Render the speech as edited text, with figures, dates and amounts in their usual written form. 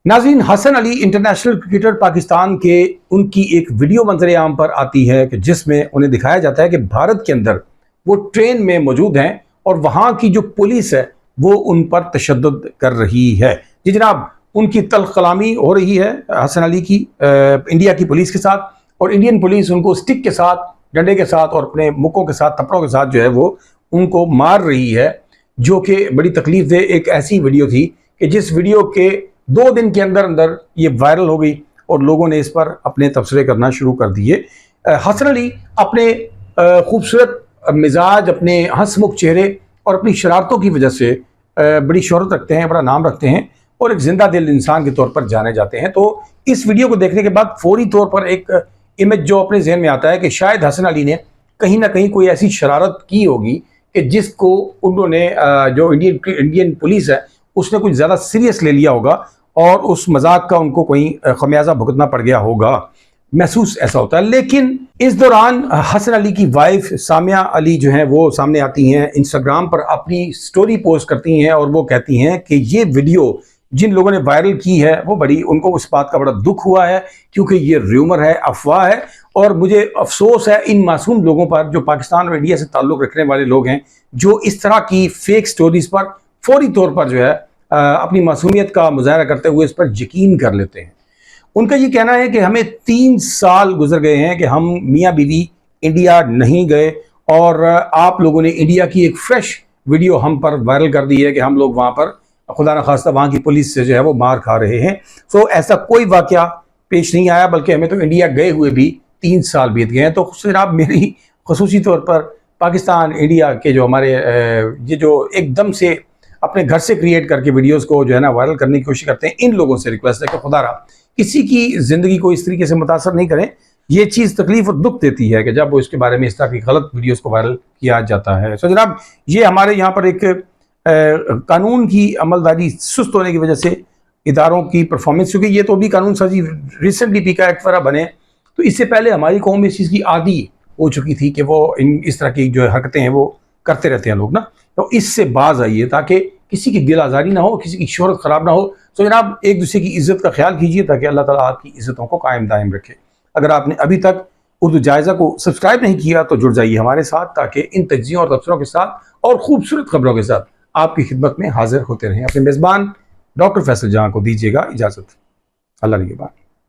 नाज़रीन, Hasan Ali international cricketer Pakistan के, उनकी एक वीडियो मंजर आम पर आती है कि जिसमें उन्हें दिखाया जाता है कि भारत के अंदर वो ट्रेन में मौजूद हैं और वहाँ की जो पुलिस है वो उन पर तशद्दुद कर रही है। जी जनाब, उनकी तल्ख कलामी हो रही है हसन अली की इंडिया की पुलिस के साथ, और इंडियन पुलिस उनको स्टिक के साथ, डंडे के साथ और अपने मुक्कों के साथ, थप्पड़ों के साथ जो है वो उनको मार रही है, जो कि बड़ी तकलीफ दे एक ऐसी वीडियो थी कि जिस वीडियो के 2 दिन के अंदर अंदर ये वायरल हो गई और लोगों ने इस पर अपने तबसरे करना शुरू कर दिए। हसन अली अपने खूबसूरत मिजाज, अपने हंसमुख चेहरे और अपनी शरारतों की वजह से बड़ी शोहरत रखते हैं, बड़ा नाम रखते हैं और एक जिंदा दिल इंसान के तौर पर जाने जाते हैं। तो इस वीडियो को देखने के बाद फौरी तौर पर एक इमेज जो अपने जहन में आता है कि शायद हसन अली ने कहीं ना कहीं कोई ऐसी शरारत की होगी कि जिसको उन्होंने जो इंडियन पुलिस है उसने कुछ ज़्यादा सीरियस ले लिया होगा और उस मजाक का उनको कोई खमियाजा भुगतना पड़ गया होगा, महसूस ऐसा होता है। लेकिन इस दौरान हसन अली की वाइफ सामिया अली जो है वो सामने आती हैं, इंस्टाग्राम पर अपनी स्टोरी पोस्ट करती हैं और वो कहती हैं कि ये वीडियो जिन लोगों ने वायरल की है वो बड़ी, उनको उस बात का बड़ा दुख हुआ है क्योंकि ये र्यूमर है, अफवाह है, और मुझे अफसोस है इन मासूम लोगों पर जो पाकिस्तान और इंडिया से ताल्लुक़ रखने वाले लोग हैं, जो इस तरह की फेक स्टोरीज पर फौरी तौर पर जो है अपनी मासूमियत का मुजाहरा करते हुए इस पर यकीन कर लेते हैं। उनका ये कहना है कि हमें 3 साल गुजर गए हैं कि हम मियाँ बीवी इंडिया नहीं गए और आप लोगों ने इंडिया की एक फ्रेश वीडियो हम पर वायरल कर दी है कि हम लोग वहाँ पर खुदा न खास्ता वहाँ की पुलिस से जो है वो मार खा रहे हैं। सो ऐसा कोई वाक़या पेश नहीं आया, बल्कि हमें तो इंडिया गए हुए भी 3 साल बीत गए हैं। तो जनाब, मेरी खसूसी तौर पर पाकिस्तान इंडिया के जो हमारे ये जो एकदम से अपने घर से क्रिएट करके वीडियोस को जो है ना वायरल करने की कोशिश करते हैं, इन लोगों से रिक्वेस्ट है कि खुदा रहा किसी की ज़िंदगी को इस तरीके से मुतासर नहीं करें। ये चीज़ तकलीफ और दुख देती है कि जब वो इसके बारे में इस तरह की गलत वीडियोस को वायरल किया जाता है। सो जनाब, ये हमारे यहाँ पर एक कानून की अमलदारी सुस्त होने की वजह से इदारों की परफॉर्मेंस, क्योंकि ये तो अभी कानून साजी रिसेंटली पीका एक्ट वगैरह बने, तो इससे पहले हमारी कौम इस चीज़ की आदी हो चुकी थी कि वो इस तरह की जो हरकतें हैं वो करते रहते हैं लोग ना। तो इससे बाज आइए ताकि किसी की दिल आज़ारी ना हो, किसी की शोहरत ख़राब ना हो। तो जनाब, एक दूसरे की इज़्ज़त का ख्याल कीजिए ताकि अल्लाह ताला आपकी इज़्ज़तों को कायम दायम रखे। अगर आपने अभी तक उर्दू जायज़ा को सब्सक्राइब नहीं किया तो जुड़ जाइए हमारे साथ, ताकि इन तज्ज़ियों और तबसरों के साथ और खूबसूरत खबरों के साथ आपकी खिदमत में हाजिर होते रहें। अपने मेज़बान डॉक्टर फैसल जहाँ को दीजिएगा इजाज़त। अल्लाह निगहबान।